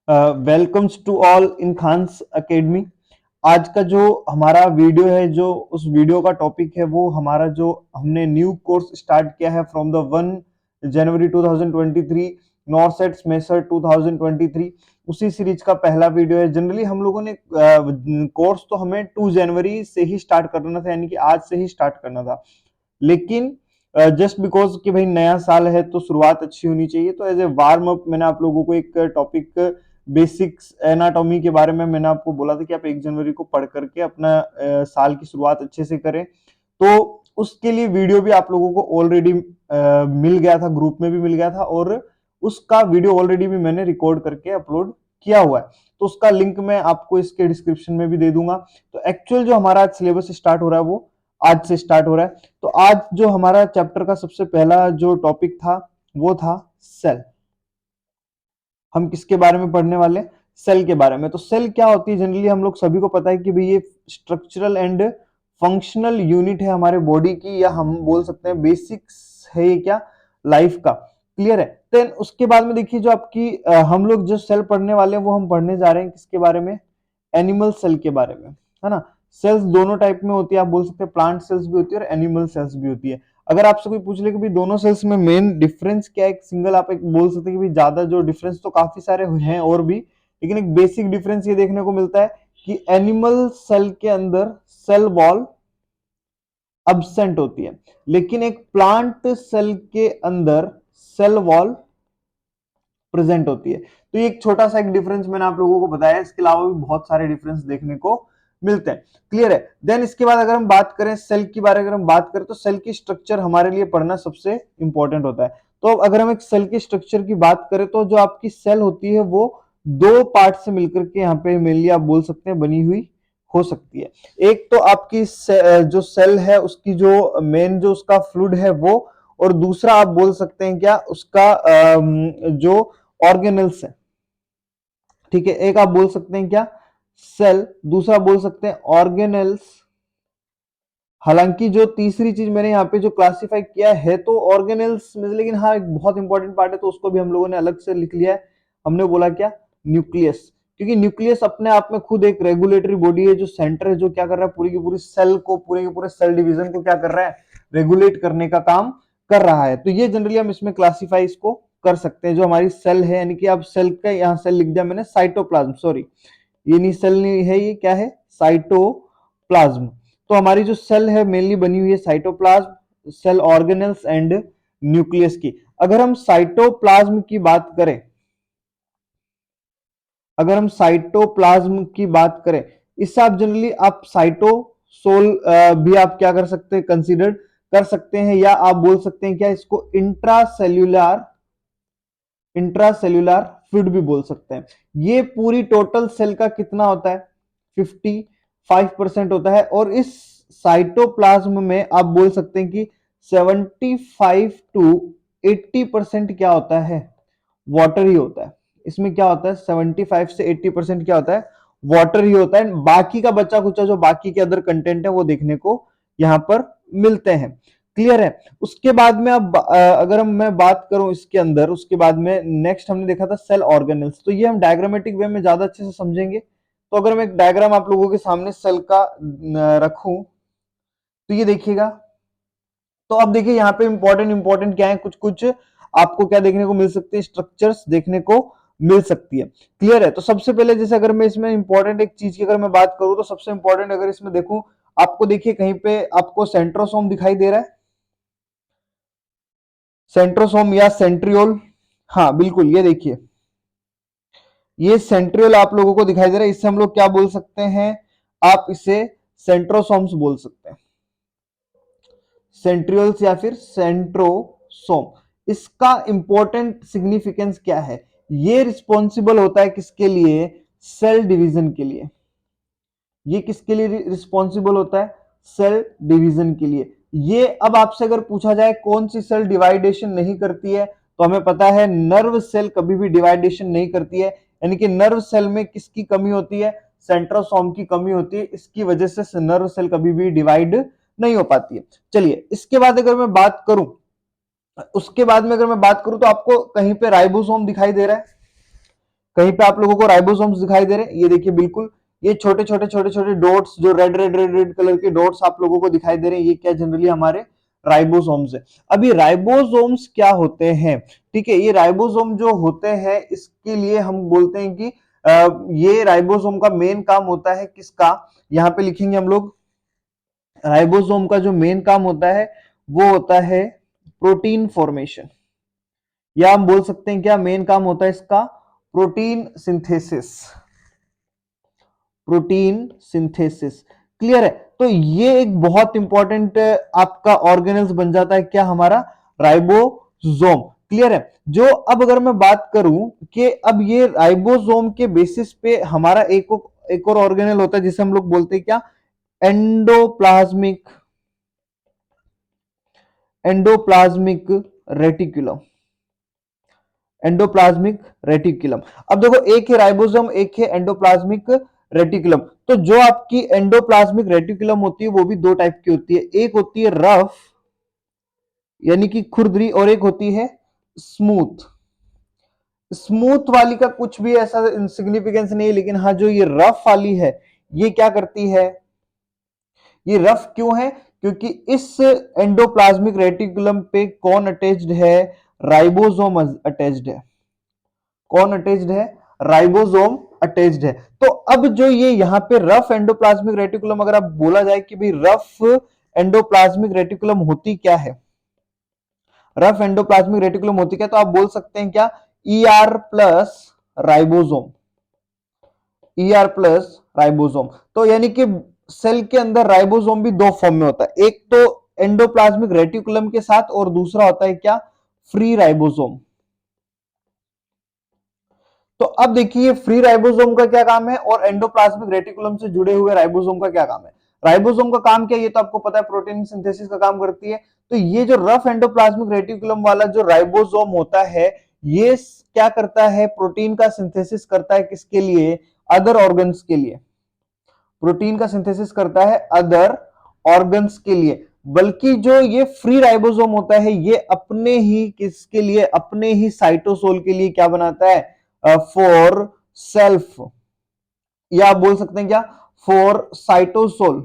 Welcomes to all in Khan's academy. आज का जो हमारा वीडियो है, जो उस वीडियो का टॉपिक है, वो हमारा जो हमने न्यू कोर्स स्टार्ट किया है फ्रॉम द 1 जनवरी 2023 नॉरसेट मेसर 2023, उसी सीरीज का पहला वीडियो है। जनरली हम लोगों ने कोर्स तो हमें 2 जनवरी से ही स्टार्ट करना था, यानी कि आज से ही स्टार्ट करना था, लेकिन जस्ट बिकॉज कि भाई नया साल है तो शुरुआत अच्छी होनी चाहिए, तो एज ए वार्म अप मैंने आप लोगों को एक टॉपिक बेसिक्स एनाटॉमी के बारे में मैंने आपको बोला था कि आप 1 जनवरी को पढ़ करके अपना साल की शुरुआत अच्छे से करें। तो उसके लिए वीडियो भी आप लोगों को ऑलरेडी मिल गया था, ग्रुप में भी मिल गया था, और उसका वीडियो ऑलरेडी भी मैंने रिकॉर्ड करके अपलोड किया हुआ है, तो उसका लिंक मैं आपको इसके डिस्क्रिप्शन में भी दे दूंगा। तो एक्चुअल जो हमारा आज सिलेबस स्टार्ट हो रहा है वो आज से स्टार्ट हो रहा है। तो आज जो हमारा चैप्टर का सबसे पहला जो टॉपिक था वो था सेल। हम किसके बारे में पढ़ने वाले? सेल के बारे में। तो सेल क्या होती है? जनरली हम लोग सभी को पता है कि भाई ये स्ट्रक्चरल एंड फंक्शनल यूनिट है हमारे बॉडी की, या हम बोल सकते हैं बेसिक्स है ये क्या लाइफ का। क्लियर है? देन उसके बाद में देखिए जो आपकी हम लोग जो सेल पढ़ने वाले हैं वो हम पढ़ने जा रहे हैं किसके बारे में? एनिमल सेल के बारे में, है ना। सेल्स दोनों टाइप में होती है, आप बोल सकते हैं प्लांट सेल्स भी होती है और एनिमल सेल्स भी होती है। अगर आपसे कोई पूछ ले कि भाई दोनों सेल्स में मेन डिफरेंस क्या है, एक सिंगल आप एक बोल सकते हैं कि भाई ज्यादा जो डिफरेंस तो काफी सारे हैं और भी, लेकिन एक बेसिक डिफरेंस ये देखने को मिलता है कि एनिमल सेल के अंदर सेल वॉल अब्सेंट होती है, लेकिन एक प्लांट सेल के अंदर सेल वॉल प्रेजेंट होती है। तो ये एक छोटा सा एक डिफरेंस मैंने आप लोगों को बताया, इसके अलावा भी बहुत सारे डिफरेंस देखने को मिलते हैं। क्लियर है? देन इसके बाद अगर हम बात करें सेल की बारे, अगर हम बात करें तो सेल की स्ट्रक्चर हमारे लिए पढ़ना सबसे इंपॉर्टेंट होता है। तो अगर हम एक सेल की स्ट्रक्चर की बात करें तो जो आपकी सेल होती है वो दो पार्ट से मिलकर के यहाँ पे मेनली आप बोल सकते हैं बनी हुई हो सकती है। एक तो आपकी जो सेल है उसकी जो मेन जो उसका फ्लूइड है वो, और दूसरा आप बोल सकते हैं क्या उसका जो ऑर्गेनल्स है। ठीक है, एक आप बोल सकते हैं क्या सेल, दूसरा बोल सकते हैं ऑर्गेनल्स। हालांकि जो तीसरी चीज मैंने यहाँ पे जो क्लासिफाई किया है तो ऑर्गेनल्स में, लेकिन हाँ एक बहुत इंपॉर्टेंट पार्ट है तो उसको भी हम लोगों ने अलग से लिख लिया है। हमने बोला क्या? न्यूक्लियस। क्योंकि न्यूक्लियस अपने आप में खुद एक रेगुलेटरी बॉडी है, जो सेंटर है, जो क्या कर रहा है पूरी की पूरी सेल को, पूरे के पूरे सेल डिवीजन को क्या कर रहा है? रेगुलेट करने का काम कर रहा है। तो ये जनरली हम इसमें क्लासिफाई इसको कर सकते हैं। जो हमारी सेल है, यानी कि आप सेल का यहाँ सेल लिख दिया मैंने साइटोप्लाज्म, सॉरी ये नहीं सेल नहीं है, ये क्या है? साइटोप्लाज्म। तो हमारी जो सेल है मेनली बनी हुई है cytoplasm, cell organelles and nucleus की। अगर हम साइटोप्लाज्म की बात करें, अगर हम साइटोप्लाज्म की बात करें, इससे आप जनरली आप साइटोसोल भी आप क्या कर सकते हैं? कंसीडर कर सकते हैं, या आप बोल सकते हैं क्या इसको इंट्रासेल्यूलर, इंट्रासेल्यूलर फ्लूइड भी बोल सकते हैं। ये पूरी टोटल सेल का कितना होता है? 55% होता है, और इस साइटोप्लाज्म में आप बोल सकते हैं कि 75 टू 80% क्या होता है? वाटर ही होता है। इसमें क्या होता है? 75 से 80% क्या होता है? वाटर ही होता है। बाकी का बचा कुचा जो बाकी के अदर कंटेंट है वो देखने को यहां पर मिलते हैं। क्लियर है? उसके बाद में अब अगर मैं बात करूं इसके अंदर, उसके बाद में नेक्स्ट हमने देखा था सेल ऑर्गेनल्स। तो ये हम डायग्रामेटिक वे में ज्यादा अच्छे से समझेंगे। तो अगर मैं एक डायग्राम आप लोगों के सामने सेल का रखूं तो ये देखिएगा। तो अब देखिए यहाँ पे इंपॉर्टेंट इंपॉर्टेंट क्या है, कुछ कुछ आपको क्या देखने को मिल सकते हैं? स्ट्रक्चर्स देखने को मिल सकती है। क्लियर है? तो सबसे पहले जैसे अगर मैं इसमें इंपॉर्टेंट एक चीज की अगर मैं बात करूं तो सबसे इंपॉर्टेंट अगर इसमें देखूं, आपको देखिए कहीं पे आपको सेंट्रोसोम दिखाई दे रहा है, सेंट्रोसोम या सेंट्रियोल। हाँ बिल्कुल, ये देखिए ये सेंट्रियोल आप लोगों को दिखाई दे रहा है। इससे हम लोग क्या बोल सकते हैं? आप इसे सेंट्रोसोम्स बोल सकते हैं, सेंट्रियोल्स या फिर सेंट्रोसोम। इसका इंपॉर्टेंट सिग्निफिकेंस क्या है? ये रिस्पॉन्सिबल होता है किसके लिए? सेल डिवीजन के लिए। ये किसके लिए रिस्पॉन्सिबल होता है? सेल डिवीजन के लिए। ये अब आपसे अगर पूछा जाए कौन सी सेल डिवाइडेशन नहीं करती है, तो हमें पता है नर्व सेल कभी भी डिवाइडेशन नहीं करती है। यानी कि नर्व सेल में किसकी कमी होती है? सेंट्रोसोम की कमी होती है। इसकी वजह से नर्व सेल कभी भी डिवाइड नहीं हो पाती है। चलिए इसके बाद अगर मैं बात करूं, उसके बाद में अगर मैं बात करूं तो आपको कहीं पे राइबोसोम दिखाई दे रहा है। कहीं पे आप लोगों को राइबोसोम्स दिखाई दे रहे हैं, ये देखिए बिल्कुल ये छोटे छोटे छोटे छोटे डॉट्स जो red red red red colour के डॉट्स आप लोगों को दिखाई दे रहे हैं, ये क्या जनरली हमारे राइबोसोम्स है। अभी राइबोसोम्स क्या होते हैं, ठीक है, ये राइबोसोम जो होते हैं इसके लिए हम बोलते हैं कि ये राइबोसोम का मेन काम होता है किसका, यहाँ पे लिखेंगे हम लोग, राइबोसोम का जो मेन काम होता है वो होता है प्रोटीन फॉर्मेशन, या हम बोल सकते हैं क्या मेन काम होता है इसका, protein synthesis, protein synthesis. Clear है, तो ये एक बहुत इंपॉर्टेंट आपका ऑर्गेनल्स बन जाता है क्या, हमारा राइबोसोम। क्लियर है, जो अब अगर मैं बात करूं कि अब ये राइबोसोम के बेसिस पे हमारा एक और ऑर्गेनल होता है जिसे हम लोग बोलते हैं क्या, endoplasmic, endoplasmic reticulum, endoplasmic reticulum. अब देखो एक है राइबोसोम, एक है एंडोप्लाज्मिक रेटिकुलम। तो जो आपकी एंडोप्लाज्मिक रेटिकुलम होती है वो भी दो टाइप की होती है, एक होती है रफ यानी कि खुरदरी, और एक होती है स्मूथ। स्मूथ वाली का कुछ भी ऐसा इनसिग्निफिकेंस नहीं है, लेकिन हाँ जो ये रफ वाली है ये क्या करती है, ये रफ क्यों है, क्योंकि इस एंडोप्लाज्मिक रेटिकुलम पे कौन अटैच्ड है, राइबोसोम अटैच्ड है। कौन अटैच्ड है, राइबोसोम अटैच्ड है। तो अब जो ये यहाँ पे रफ एंडोप्लाज्मिक रेटिकुलम, अगर आप बोला जाए कि भाई रफ एंडोप्लाज्मिक रेटिकुलम होती क्या है, रफ एंडोप्लाज्मिक रेटिकुलम होती क्या, तो आप बोल सकते हैं क्या, ER plus ribosome, ER plus ribosome. तो यानी कि सेल के अंदर राइबोसोम भी दो फॉर्म में होता है, एक तो एंडोप्लाज्मिक रेटिकुलम के साथ और दूसरा होता है क्या, फ्री राइबोसोम। तो अब देखिए फ्री राइबोसोम का क्या काम है और एंडोप्लाज्मिक रेटिकुलम से जुड़े हुए राइबोसोम का क्या काम है। राइबोसोम का काम क्या है ये तो आपको पता है, प्रोटीन सिंथेसिस का काम करती है। तो ये जो रफ एंडोप्लाज्मिक रेटिकुलम वाला जो राइबोसोम होता है ये क्या करता है, प्रोटीन का सिंथेसिस करता है, किसके लिए, अदर ऑर्गन्स के लिए। प्रोटीन का सिंथेसिस करता है अदर ऑर्गन्स के लिए। बल्कि जो ये फ्री राइबोसोम होता है ये अपने ही किसके लिए, अपने ही साइटोसोल के लिए क्या बनाता है, फॉर सेल्फ, या आप बोल सकते हैं क्या, फॉर साइटोसोल,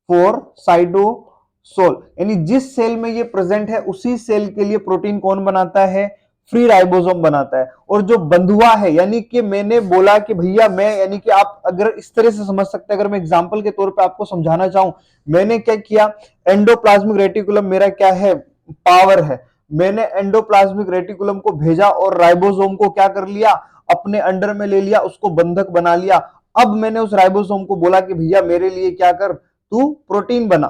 फॉर साइटोसोल, यानी जिस सेल में ये प्रेजेंट है उसी सेल के लिए प्रोटीन कौन बनाता है, फ्री राइबोसोम बनाता है। और जो बंधुआ है, यानी कि मैंने बोला कि भैया मैं, यानी कि आप अगर इस तरह से समझ सकते हैं, अगर मैं एग्जांपल के तौर पे आपको समझाना चाहूं, मैंने क्या किया, एंडोप्लाज्मिक रेटिकुलम मेरा क्या है, पावर है, मैंने एंडोप्लाज्मिक रेटिकुलम को भेजा और राइबोसोम को क्या कर लिया, अपने अंडर में ले लिया, उसको बंधक बना लिया। अब मैंने उस राइबोसोम को बोला कि भैया मेरे लिए क्या कर, तू प्रोटीन बना।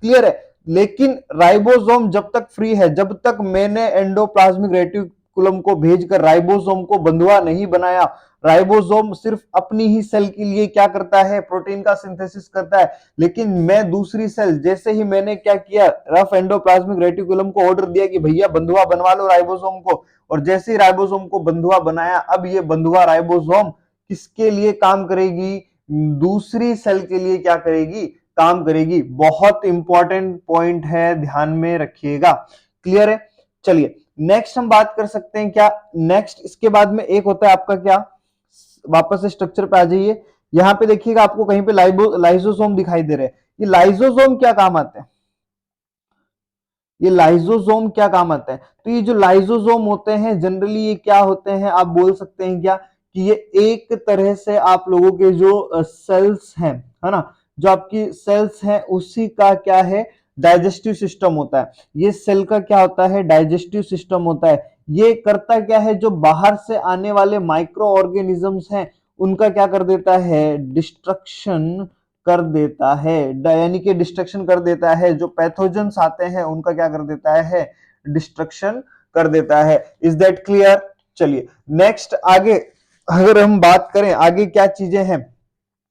क्लियर है, लेकिन राइबोसोम जब तक फ्री है, जब तक मैंने एंडोप्लाज्मिक रेटिकुलम को भेजकर राइबोसोम को बंधुआ नहीं बनाया, राइबोसोम सिर्फ अपनी ही सेल के लिए क्या करता है, प्रोटीन का सिंथेसिस करता है। लेकिन मैं दूसरी सेल, जैसे ही मैंने क्या किया, रफ एंडोप्लाज्मिक रेटिकुलम को ऑर्डर दिया कि भैया बंधुआ बनवा लो राइबोसोम को, और जैसे ही राइबोसोम को बंधुआ बनाया, अब ये बंधुआ राइबोसोम किसके लिए काम करेगी, दूसरी सेल के लिए क्या करेगी, काम करेगी। बहुत इंपॉर्टेंट पॉइंट है, ध्यान में रखिएगा। क्लियर है, चलिए नेक्स्ट हम बात कर सकते हैं क्या, नेक्स्ट इसके बाद में एक होता है आपका क्या, वापस से स्ट्रक्चर पे आ जाइए, यहां पे देखिएगा आपको कहीं पे लाइसोसोम दिखाई दे रहे हैं। ये लाइसोसोम क्या काम आते हैं, ये लाइसोसोम क्या काम आता है, तो ये जो लाइसोसोम होते हैं जनरली ये क्या होते हैं, आप बोल सकते हैं क्या कि ये एक तरह से आप लोगों के जो सेल्स हैं, है ना, जो आपकी सेल्स हैं उसी का क्या है, डाइजेस्टिव सिस्टम होता है। ये सेल का क्या होता है, डाइजेस्टिव सिस्टम होता है। ये करता क्या है, जो बाहर से आने वाले माइक्रो ऑर्गेनिजम्स हैं उनका क्या कर देता है, डिस्ट्रक्शन कर देता है, यानी कि डिस्ट्रक्शन कर देता है, जो पैथोजेंस आते हैं उनका क्या कर देता है, डिस्ट्रक्शन कर देता है। Is that clear. चलिए नेक्स्ट आगे अगर हम बात करें आगे क्या चीजें हैं,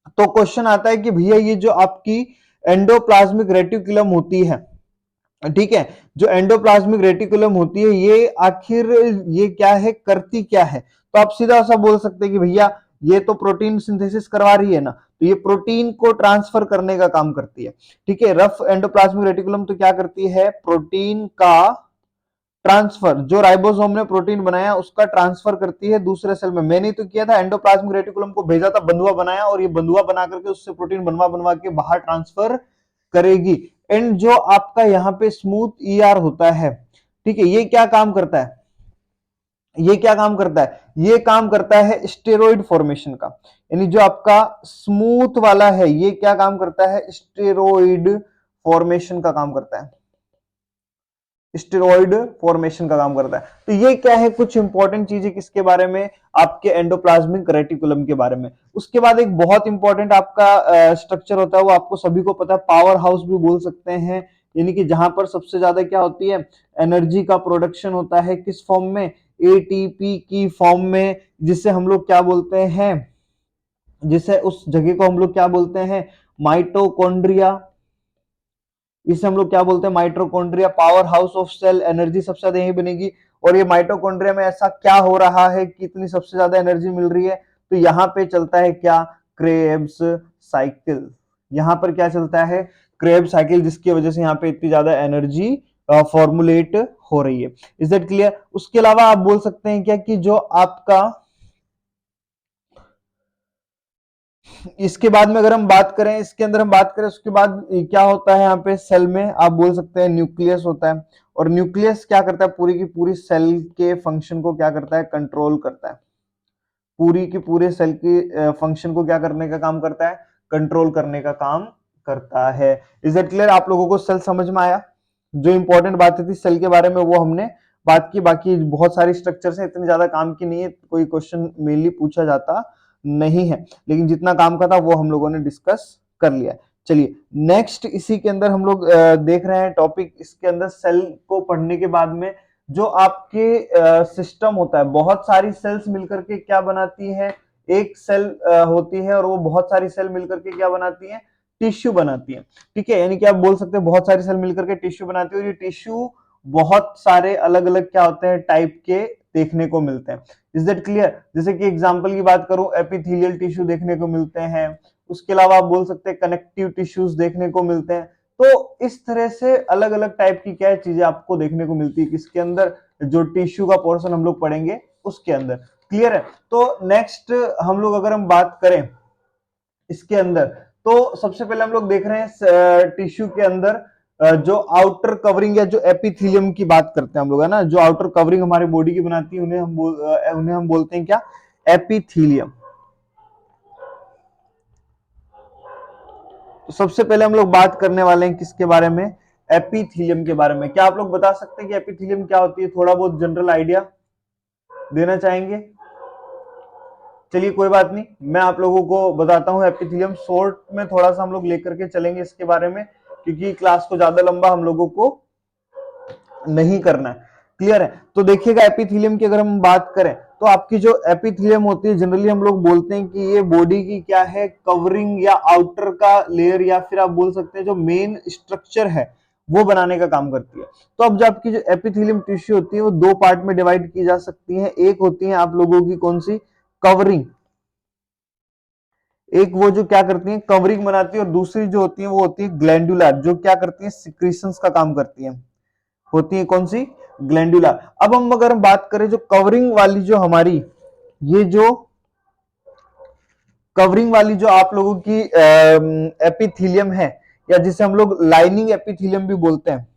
तो क्वेश्चन आता है कि भैया ये जो आपकी एंडोप्लाज्मिक रेटिकुलम होती है, ठीक है, जो एंडोप्लाज्मिक रेटिकुलम होती है ये आखिर ये क्या है, करती क्या है, तो आप सीधा सा बोल सकते हैं कि भैया ये तो प्रोटीन सिंथेसिस करवा रही है ना, तो ये प्रोटीन को ट्रांसफर करने का काम करती है। ठीक है, रफ एंडोप्लाज्मिक रेटिकुलम तो क्या करती है, प्रोटीन का ट्रांसफर, जो राइबोसोम ने प्रोटीन बनाया उसका ट्रांसफर करती है दूसरे सेल में। मैंने तो किया था, एंडोप्लाज्मिक रेटिकुलम को भेजा था, बंधुआ बनाया, और ये बंधुआ बना करके उससे प्रोटीन बनवा बनवा के बाहर ट्रांसफर करेगी। एंड जो आपका यहाँ पे स्मूथ ईआर होता है, ठीक है, ये क्या काम करता है, ये क्या काम करता है, ये काम करता है स्टेरॉइड फॉर्मेशन का। यानी जो आपका स्मूथ वाला है ये क्या काम करता है, स्टेरॉइड फॉर्मेशन का काम करता है, स्टेरॉइड फॉर्मेशन का काम करता है। तो ये क्या है, कुछ इंपॉर्टेंट चीजें किसके बारे में, आपके एंडोप्लाज्मिक रेटिकुलम के बारे में। उसके बाद एक बहुत इंपॉर्टेंट आपका स्ट्रक्चर होता है, वो आपको सभी को पता है, पावर हाउस भी बोल सकते हैं, यानी कि जहां पर सबसे ज्यादा क्या होती है, एनर्जी का प्रोडक्शन होता है, किस फॉर्म में, एटीपी की फॉर्म में, जिसे हम लोग क्या बोलते हैं, जिसे उस जगह को हम लोग क्या बोलते हैं, माइटोकॉन्ड्रिया। इसे हम लोग क्या बोलते हैं, mitochondria, power house of cell. Energy सबसे ज्यादा यही बनेगी। और ये माइटोकॉन्ड्रिया में ऐसा क्या हो रहा है कि इतनी सबसे ज्यादा एनर्जी मिल रही है, तो यहाँ पे चलता है क्या, क्रेब्स साइकिल। यहाँ पर क्या चलता है, क्रेब्स साइकिल, जिसकी वजह से यहाँ पे इतनी ज्यादा एनर्जी फॉर्मुलेट हो रही है। Is that clear. उसके अलावा आप बोल सकते हैं क्या कि जो आपका इसके बाद में अगर हम बात करें, इसके अंदर हम बात करें, उसके बाद क्या होता है यहाँ पे सेल में, आप बोल सकते हैं न्यूक्लियस होता है। और न्यूक्लियस क्या करता है, पूरी की पूरी सेल के फंक्शन को क्या करता है, कंट्रोल करता है। पूरी की पूरे सेल की फंक्शन को क्या करने का काम करता है, कंट्रोल करने का काम करता है। इज इट क्लियर, आप लोगों को सेल समझ में आया। जो इंपॉर्टेंट बातें थी सेल के बारे में वो हमने बात की, बाकी बहुत सारी स्ट्रक्चर है, इतनी ज्यादा काम की नहीं है, कोई क्वेश्चन मेनली पूछा जाता नहीं है, लेकिन जितना काम का था वो हम लोगों ने डिस्कस कर लिया। चलिए नेक्स्ट, इसी के अंदर हम लोग देख रहे हैं टॉपिक, इसके अंदर सेल को पढ़ने के बाद में जो आपके सिस्टम होता है, बहुत सारी सेल्स मिलकर के क्या बनाती है, एक सेल होती है, और वो बहुत सारी सेल मिलकर के क्या बनाती है, टिश्यू बनाती है। ठीक है, यानी कि आप बोल सकते हैं बहुत सारी सेल मिलकर के टिश्यू बनाती है, और ये टिश्यू बहुत सारे अलग अलग क्या होते हैं, टाइप के देखने को मिलते हैं। Is that clear. जैसे कि एग्जांपल की बात करूं, एपिथेलियल टिश्यू देखने को मिलते हैं, उसके अलावा आप बोल सकते हैं कनेक्टिव टिश्यूज देखने को मिलते हैं। तो इस तरह से अलग अलग टाइप की क्या चीजें आपको देखने को मिलती है किसके अंदर, जो टिश्यू का पोर्शन हम लोग पढ़ेंगे उसके अंदर। क्लियर है। तो नेक्स्ट हम लोग अगर हम बात करें इसके अंदर, तो सबसे पहले हम लोग देख रहे हैं टिश्यू के अंदर जो आउटर कवरिंग या जो एपिथेलियम की बात करते हैं हम लोग, है ना, जो आउटर कवरिंग हमारे बॉडी की बनाती है उन्हें हम बोलते हैं क्या, एपिथेलियम। तो सबसे पहले हम लोग बात करने वाले हैं किसके बारे में, एपिथेलियम के बारे में। क्या आप लोग बता सकते हैं कि एपिथेलियम क्या होती है, थोड़ा बहुत जनरल आइडिया देना चाहेंगे। चलिए कोई बात नहीं, मैं आप लोगों को बताता हूं एपिथेलियम, शॉर्ट में थोड़ा सा हम लोग लेकर के चलेंगे इसके बारे में, क्योंकि क्लास को ज्यादा लंबा हम लोगों को नहीं करना है। क्लियर है। तो देखिएगा एपिथेलियम की अगर हम बात करें, तो आपकी जो एपिथेलियम होती है, जनरली हम लोग बोलते हैं कि ये बॉडी की क्या है, कवरिंग या आउटर का लेयर, या फिर आप बोल सकते हैं जो मेन स्ट्रक्चर है वो बनाने का काम करती है। तो अब जो आपकी जो एपिथेलियम टिश्यू होती है वो दो पार्ट में डिवाइड की जा सकती है। एक होती है आप लोगों की कौन सी, कवरिंग, एक वो जो क्या करती है कवरिंग बनाती है, और दूसरी जो होती है वो होती है ग्लैंडुलर, जो क्या करती है, सिक्रीशंस का काम करती है, होती है कौन सी, ग्लैंडुलर। अब हम अगर हम बात करें जो कवरिंग वाली जो हमारी, ये जो कवरिंग वाली जो आप लोगों की एपिथेलियम है, या जिसे हम लोग लाइनिंग एपिथेलियम भी बोलते हैं,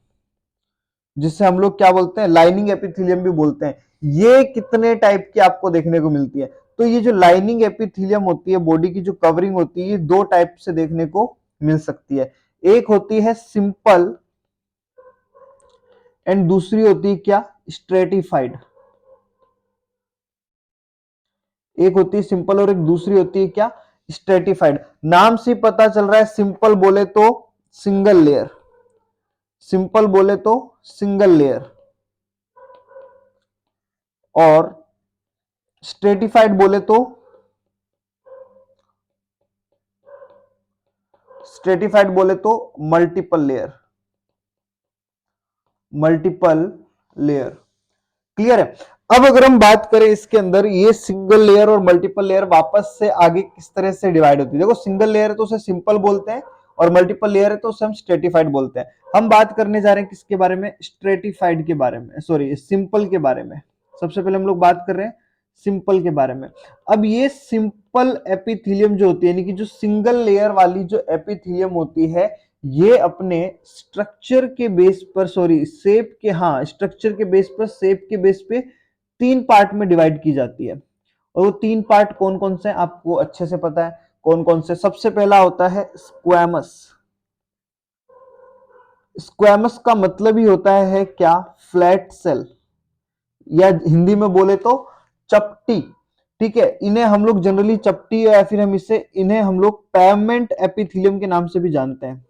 जिसे हम लोग क्या बोलते हैं, लाइनिंग एपिथेलियम भी बोलते हैं, ये कितने टाइप की आपको देखने को मिलती है। तो ये जो लाइनिंग एपिथेलियम होती है, बॉडी की जो कवरिंग होती है, ये दो टाइप से देखने को मिल सकती है। एक होती है सिंपल, एंड दूसरी होती है क्या, स्ट्रेटिफाइड। एक होती है सिंपल और एक दूसरी होती है क्या, स्ट्रेटिफाइड। नाम से पता चल रहा है, सिंपल बोले तो सिंगल लेयर, सिंपल बोले तो सिंगल लेयर, और स्ट्रेटिफाइड बोले तो, स्ट्रेटिफाइड बोले तो multiple layer, multiple layer. Clear है। अब अगर हम बात करें इसके अंदर, ये सिंगल लेयर और मल्टीपल लेयर वापस से आगे किस तरह से डिवाइड होती है। देखो सिंगल लेयर तो उसे सिंपल बोलते हैं, और मल्टीपल लेयर है तो उसे हम स्ट्रेटिफाइड बोलते हैं। हम बात करने जा रहे हैं किसके बारे में, स्ट्रेटिफाइड के बारे में, सॉरी सिंपल के बारे में। सबसे पहले हम लोग बात कर रहे हैं सिंपल के बारे में। अब ये सिंपल एपिथेलियम जो होती है, यानी कि जो सिंगल लेयर वाली जो एपिथेलियम होती है, ये अपने स्ट्रक्चर के बेस पर, सॉरी शेप के, हाँ स्ट्रक्चर के बेस पर, शेप के बेस पे 3 पार्ट में डिवाइड की जाती है। और वो 3 पार्ट कौन कौन से आपको अच्छे से पता है, कौन कौन से। सबसे पहला होता है स्क्वैमस। स्क्वैमस का मतलब ही होता है क्या, फ्लैट सेल, या हिंदी में बोले तो चपटी। ठीक है, इन्हें हम लोग जनरली चपटी, या फिर इन्हें हम लोग पेवमेंट एपिथेलियम के नाम से भी जानते हैं।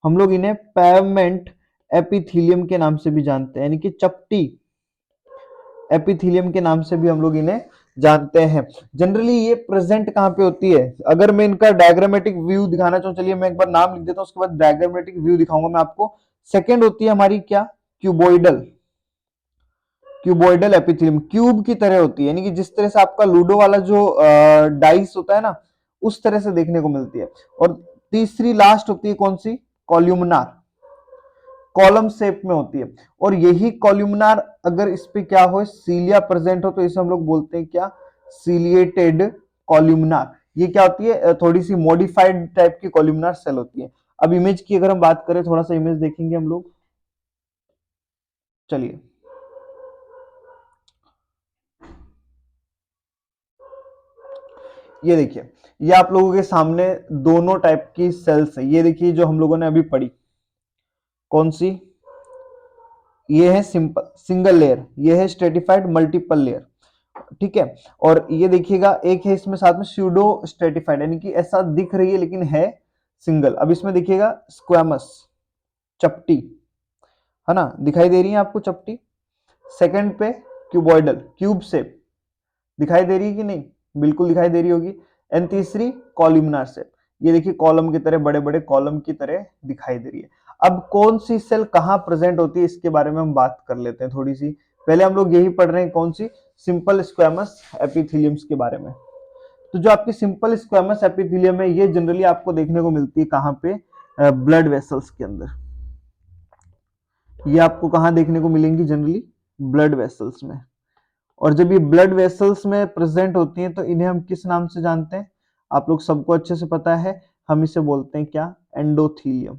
हम लोग इन्हें पेवमेंट एपिथेलियम के नाम से भी जानते हैं, यानी कि चपटी एपिथेलियम के नाम से भी हम लोग इन्हें जानते हैं। जनरली ये प्रेजेंट कहां पे होती है, अगर मैं इनका डायग्रामेटिक व्यू दिखाना चाहूँ, चलिए मैं एक बार नाम लिख देता हूं, उसके बाद डायग्रामेटिक व्यू दिखाऊंगा मैं आपको। सेकंड होती है हमारी क्या, क्यूबोइडल। क्यूबोइडल एपिथेलियम क्यूब की तरह होती है, यानी कि जिस तरह से आपका लूडो वाला जो डाइस होता है ना, उस तरह से देखने को मिलती है। और तीसरी लास्ट होती है कौन सी, कॉल्यूमनार, कॉलम शेप में होती है। और यही कॉल्यूमनार अगर इस पे क्या हो, सीलिया प्रेजेंट हो, तो इसे हम लोग बोलते हैं क्या, सीलिएटेड कॉल्यूमनार। ये क्या होती है, थोड़ी सी मॉडिफाइड टाइप की कॉल्यूमनार सेल होती है। अब इमेज की अगर हम बात करें, थोड़ा सा इमेज देखेंगे हम लोग, चलिए ये देखिए, ये आप लोगों के सामने दोनों टाइप की सेल्स है। ये देखिए जो हम लोगों ने अभी पढ़ी, कौन सी, ये है सिंपल सिंगल लेयर, ये है स्ट्रेटिफाइड मल्टीपल लेयर। ठीक है, और ये देखिएगा एक है इसमें साथ में स्यूडो स्ट्रेटिफाइड, यानी कि ऐसा दिख रही है लेकिन है सिंगल। अब इसमें देखिएगा स्क्वैमस, चपटी, है ना, दिखाई दे रही है आपको चपटी। सेकंड पे क्यूबॉइडल, क्यूब शेप, दिखाई दे रही है कि नहीं, बिल्कुल दिखाई दे रही होगी। एंड तीसरी कॉलमनार शेप, ये देखिए कॉलम की तरह, बड़े बड़े कॉलम की तरह दिखाई दे रही है। अब कौन सी सेल कहां प्रेजेंट होती है, इसके बारे में हम बात कर लेते हैं थोड़ी सी। पहले हम लोग यही पढ़ रहे हैं, कौन सी, सिंपल स्क्वैमस एपिथेलियम्स के बारे में। तो जो आपकी सिंपल स्क्वैमस एपिथेलियम है, ये जनरली आपको देखने को मिलती है कहां पे, ब्लड वेसल्स के अंदर। ये आपको कहां देखने को मिलेंगी, जनरली ब्लड वेसल्स में। और जब ये ब्लड वेसल्स में प्रेजेंट होती हैं, तो इन्हें हम किस नाम से जानते हैं, आप लोग सबको अच्छे से पता है, हम इसे बोलते हैं क्या, एंडोथीलियम।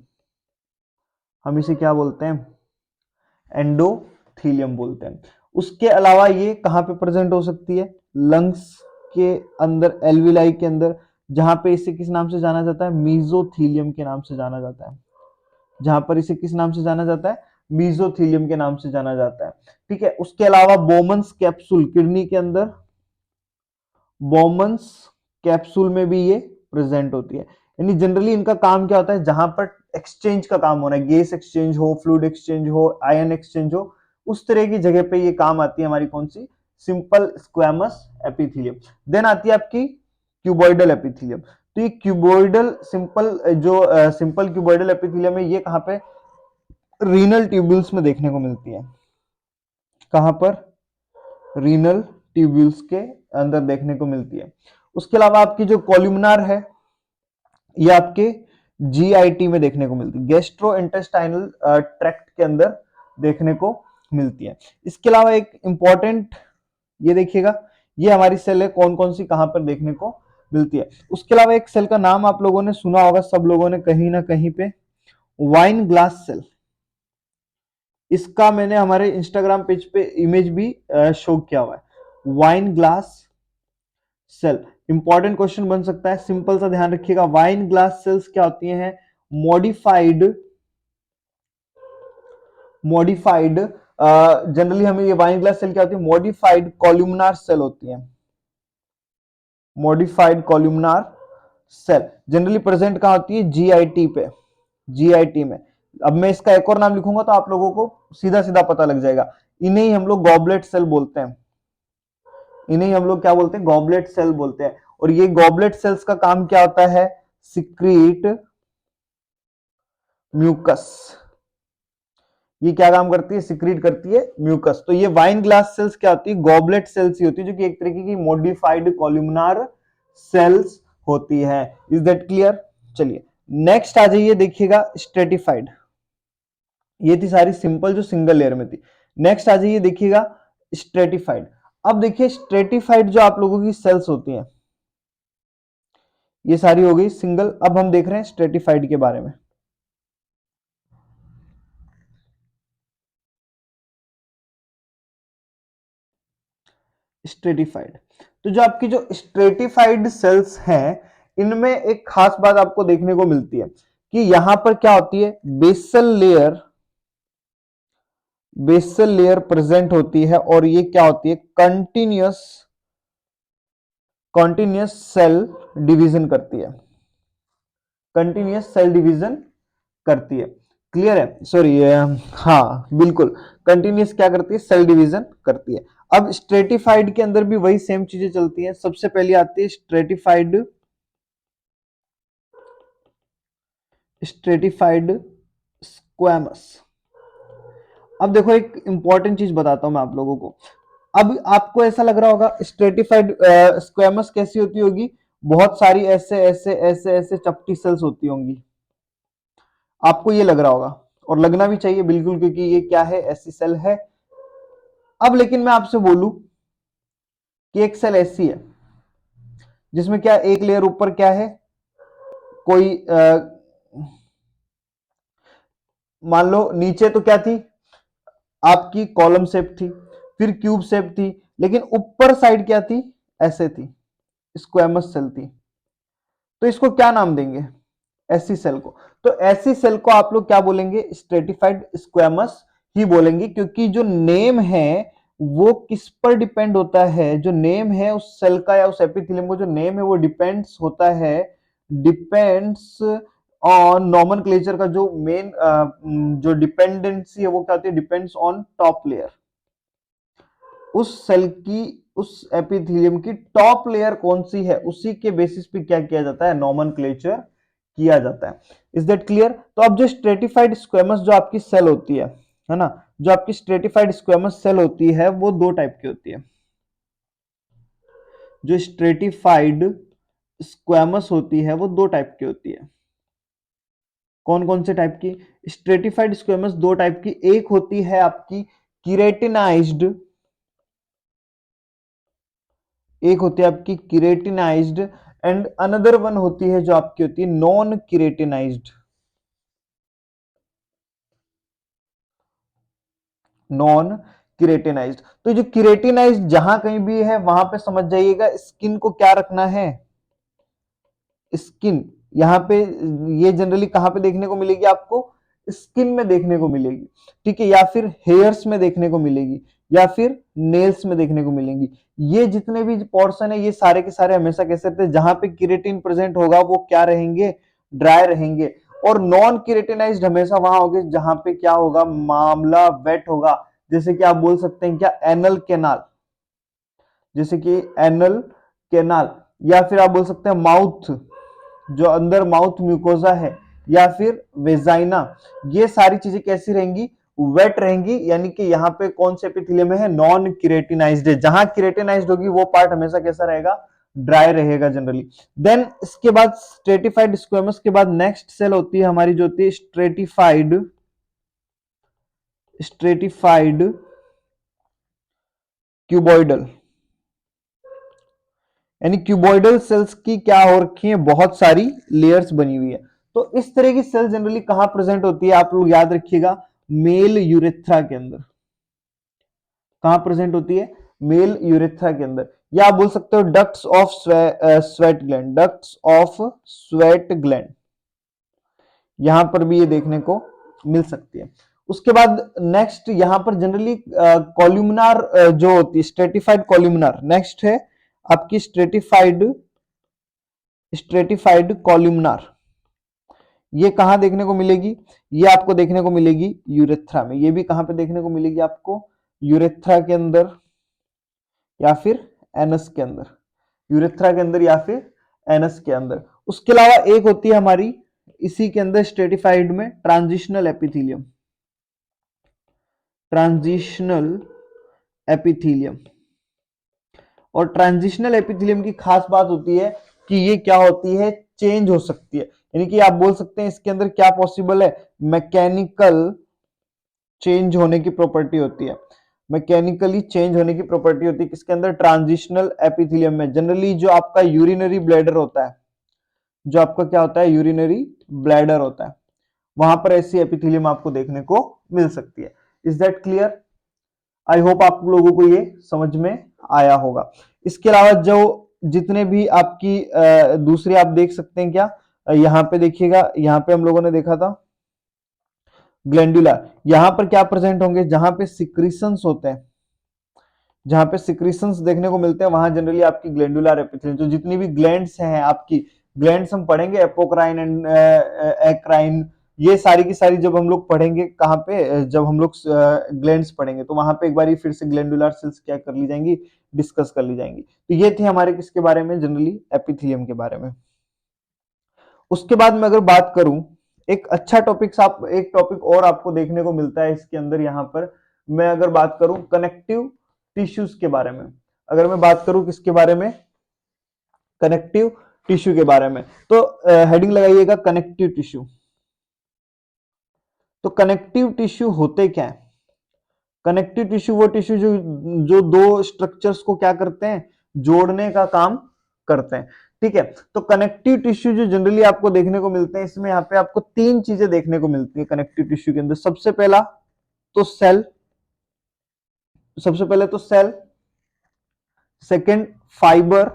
हम इसे क्या बोलते हैं, एंडोथीलियम बोलते हैं। उसके अलावा ये कहां पे प्रेजेंट हो सकती है, लंग्स के अंदर, एल्विलाई के अंदर, जहां पे इसे किस नाम से जाना जाता है, मीजोथीलियम के नाम से जाना जाता है। जहां पर इसे किस नाम से जाना जाता है, मीजोथीलियम के नाम से जाना जाता है। ठीक है, उसके अलावा बोमन्स कैप्सूल, किडनी के अंदर बोमन्स कैप्सूल में भी ये प्रेजेंट होती है। यानी जनरली इनका काम क्या होता है, जहां पर एक्सचेंज का काम हो रहा है, गैस एक्सचेंज हो, फ्लूइड एक्सचेंज हो, आयन एक्सचेंज हो, उस तरह की जगह पे ये काम आती है हमारी कौन सी, सिंपल स्क्वैमस एपिथेलियम। देन आती है आपकी क्यूबॉइडल एपिथेलियम। तो ये क्यूबॉइडल सिंपल, जो सिंपल क्यूबॉइडल एपिथेलियम है, ये कहां पे, रीनल ट्यूब्यूल्स में देखने को मिलती है। कहां पर, रीनल ट्यूब्यूल्स के अंदर देखने को मिलती है। उसके अलावा आपकी जो कॉल्यूमनार है, ये आपके जीआईटी में देखने को मिलती है, गैस्ट्रो इंटेस्टाइनल ट्रैक्ट के अंदर देखने को मिलती है। इसके अलावा एक इंपॉर्टेंट, ये देखिएगा, ये हमारी सेल है, कौन कौन सी कहां पर देखने को मिलती है। उसके अलावा एक सेल का नाम आप लोगों ने सुना होगा, सब लोगों ने कहीं ना कहीं पे, वाइन ग्लास सेल। इसका मैंने हमारे इंस्टाग्राम पेज पे इमेज भी शो किया हुआ है, wine glass cell. Important question बन सकता है, सिंपल सा ध्यान रखिएगा, वाइन ग्लास सेल्स क्या होती हैं, मॉडिफाइड, मॉडिफाइड, जनरली हमें ये वाइन ग्लास सेल क्या होती है, मॉडिफाइड कॉल्यूमनार सेल होती है। Modified columnar cell generally present कहां होती है, जीआईटी पे, जीआईटी में। अब मैं इसका एक और नाम लिखूंगा तो आप लोगों को सीधा सीधा पता लग जाएगा। इन्हें ही हम लोग गॉबलेट सेल बोलते हैं, इन्हें हम लोग क्या बोलते हैं, गॉबलेट सेल बोलते हैं। और ये गॉबलेट सेल्स का काम क्या होता है, सिक्रीट म्यूकस। ये क्या काम करती है, सिक्रीट करती है म्यूकस। तो ये वाइन ग्लास सेल्स क्या होती है, गॉबलेट सेल्स ही होती है, जो कि एक तरीके की मॉडिफाइड कॉल्यूमनार सेल्स होती है। Is that clear. चलिए नेक्स्ट आ जाइए, देखिएगा स्ट्रेटिफाइड। ये थी सारी सिंपल जो सिंगल लेयर में थी। नेक्स्ट आ जाइए, देखिएगा स्ट्रेटिफाइड। अब देखिए स्ट्रेटिफाइड जो आप लोगों की सेल्स होती हैं, ये सारी हो गई सिंगल। अब हम देख रहे हैं स्ट्रेटिफाइड के बारे में। स्ट्रेटिफाइड, तो जो आपकी जो स्ट्रेटिफाइड सेल्स हैं, इनमें एक खास बात आपको देखने को मिलती है कि यहां पर क्या होती है, बेसल लेयर प्रेजेंट होती है, और ये क्या होती है, कंटिन्यूअस सेल डिवीजन करती है, कंटिन्यूअस सेल डिवीजन करती है। क्लियर है? सॉरी, हाँ बिल्कुल, कंटिन्यूअस क्या करती है, सेल डिवीजन करती है। अब स्ट्रेटिफाइड के अंदर भी वही सेम चीजें चलती हैं। सबसे पहले आती है स्ट्रेटिफाइड स्क्वैमस। अब देखो एक इंपॉर्टेंट चीज बताता हूं मैं आप लोगों को। अब आपको ऐसा लग रहा होगा स्ट्रेटिफाइड स्क्वैमस कैसी होती होगी, बहुत सारी ऐसे ऐसे ऐसे ऐसे चपटी सेल्स होती होंगी, आपको ये लग रहा होगा, और लगना भी चाहिए बिल्कुल, क्योंकि ये क्या है, ऐसी सेल है। अब लेकिन मैं आपसे बोलूं कि एक सेल ऐसी है जिसमें क्या एक लेयर ऊपर क्या है, कोई मान लो नीचे तो क्या थी, आपकी कॉलम शेप थी, फिर क्यूब शेप थी, लेकिन ऊपर साइड क्या थी, ऐसे थी, स्क्वैमस सेल थी। तो इसको क्या नाम देंगे, ऐसी सेल को। तो ऐसी सेल को आप लोग क्या बोलेंगे, स्ट्रेटिफाइड स्क्वैमस ही बोलेंगे, क्योंकि जो नेम है वो किस पर डिपेंड होता है, जो नेम है उस सेल का या उस एपिथेलियम का जो नेम है वो डिपेंड्स होता है, डिपेंड्स ऑन नॉमेनक्लेचर का जो मेन जो डिपेंडेंसी है वो क्या होती है, डिपेंड्स ऑन टॉप लेयर। उस सेल की, उस एपिथेलियम की टॉप लेयर कौन सी है, उसी के बेसिस पे क्या किया जाता है, नॉमेनक्लेचर किया जाता है। Is that clear? तो अब जो स्ट्रेटिफाइड स्क्वैमस जो आपकी सेल होती है ना, जो आपकी स्ट्रेटिफाइड स्क्वैमस सेल होती है वो दो टाइप की होती है। जो स्ट्रेटिफाइड स्क्वैमस होती है वो दो टाइप की होती है। कौन कौन से टाइप की? स्ट्रेटिफाइड स्क्वैमस दो टाइप की, एक होती है आपकी किरेटिनाइज्ड, एक होती है आपकी किरेटिनाइज्ड, एंड अनदर वन होती है जो आपकी होती है नॉन किरेटिनाइज्ड। नॉन किरेटिनाइज्ड, तो जो किरेटिनाइज्ड जहां कहीं भी है वहां पे समझ जाइएगा स्किन को क्या रखना है, स्किन। यहाँ पे ये जनरली कहां पे देखने को मिलेगी आपको, स्किन में देखने को मिलेगी, ठीक है, या फिर हेयर्स में देखने को मिलेगी, या फिर नेल्स में देखने को मिलेंगी। ये जितने भी पोर्शन है ये सारे के सारे हमेशा कैसे रहते हैं, जहां पे किरेटिन प्रेजेंट होगा वो क्या रहेंगे, ड्राई रहेंगे। और नॉन किरेटिनाइज्ड हमेशा वहां होंगे जहां पे क्या होगा, मामला वेट होगा। जैसे कि आप बोल सकते हैं क्या, एनल केनाल, जैसे कि एनल केनाल, या फिर आप बोल सकते हैं माउथ, जो अंदर माउथ म्यूकोजा है, या फिर वेजाइना। ये सारी चीजें कैसी रहेंगी, वेट रहेंगी, यानी कि यहाँ पे कौन से एपिथेलियम है, नॉन किरेटिनाइज्ड है। जहां किरेटिनाइज्ड होगी वो पार्ट हमेशा कैसा रहेगा, ड्राई रहेगा जनरली। देन इसके बाद स्ट्रेटिफाइड स्क्वेमस के बाद नेक्स्ट सेल होती है हमारी, जो होती है स्ट्रेटिफाइड क्यूबॉइडल। यानी क्यूबॉइडल सेल्स की क्या हो रखी है, बहुत सारी लेयर्स बनी हुई है। तो इस तरह की सेल जनरली कहां प्रेजेंट होती है, आप लोग याद रखिएगा, मेल यूरेथ्रा के अंदर। कहां प्रेजेंट होती है, मेल यूरेथ्रा के अंदर, या आप बोल सकते हो ducts of sweat gland, ducts of sweat gland, यहां पर भी ये देखने को मिल सकती है। उसके बाद नेक्स्ट यहां पर जनरली कॉल्यूमनार जो होती है, स्ट्रेटिफाइड कॉल्यूमनार, नेक्स्ट है आपकी स्ट्रेटिफाइड कॉल्यूमनार। ये कहां देखने को मिलेगी, ये आपको देखने को मिलेगी यूरेथ्रा में। ये भी कहां पे देखने को मिलेगी आपको, यूरेथ्रा के अंदर या फिर एनस के अंदर, यूरेथ्रा के अंदर या फिर एनस के अंदर। उसके अलावा एक होती है हमारी इसी के अंदर स्ट्रेटिफाइड में ट्रांजिशनल एपिथेलियम, ट्रांजिशनल एपिथेलियम। और ट्रांजिशनल एपिथेलियम की खास बात होती है कि ये क्या होती है, चेंज हो सकती है। यानी कि आप बोल सकते हैं इसके अंदर क्या पॉसिबल है, मैकेनिकल चेंज होने की प्रॉपर्टी होती है, मैकेनिकली चेंज होने की प्रॉपर्टी होती है किसके अंदर, ट्रांजिशनल एपिथेलियम में। जनरली जो आपका यूरिनरी ब्लैडर होता है, जो आपका क्या होता है, यूरिनरी ब्लैडर होता है, वहां पर ऐसी एपिथेलियम आपको देखने को मिल सकती है। Is that clear? I hope आप लोगों को ये समझ में आया होगा। इसके अलावा जो जितने भी आपकी दूसरे आप देख सकते हैं क्या, यहाँ पे देखिएगा, यहाँ पे हम लोगों ने देखा था ग्लैंडुलर, यहां पर क्या प्रेजेंट होंगे, जहां पे सिक्रीशंस होते हैं, जहां पे सिक्रीशंस देखने को मिलते हैं वहां जनरली आपकी ग्लैंडुलर एपिथेलियम, जो जितनी भी ग्लैंड्स हैं आपकी, ग्लैंड्स हम पढ़ेंगे एपोक्राइन एंड एक्राइन, ये सारी की सारी जब हम लोग पढ़ेंगे कहां पे, जब हम लोग ग्लैंड्स पढ़ेंगे तो वहां पे एक बार फिर से ग्लैंडुलर सेल्स क्या कर ली जाएंगी, डिस्कस कर ली जाएंगी। तो ये थे हमारे किसके बारे में, जनरली एपिथेलियम के बारे में। उसके बाद में अगर बात करूं, एक अच्छा टॉपिक, आप एक टॉपिक और आपको देखने को मिलता है इसके अंदर, यहां पर मैं अगर बात करूं कनेक्टिव टिश्यूज के बारे में, अगर मैं बात करूं किसके बारे में, कनेक्टिव टिश्यू के बारे में, तो हेडिंग लगाइएगा कनेक्टिव टिश्यू। तो कनेक्टिव टिश्यू होते क्या है, कनेक्टिव टिश्यू वो टिश्यू जो जो दो स्ट्रक्चर्स को क्या करते हैं, जोड़ने का काम करते हैं। ठीक है, तो कनेक्टिव टिश्यू जो जनरली आपको देखने को मिलते हैं, इसमें यहाँ पे आपको तीन चीजें देखने को मिलती है कनेक्टिव टिश्यू के अंदर। सबसे पहला तो सेल, सबसे पहले तो सेल, सेकंड फाइबर,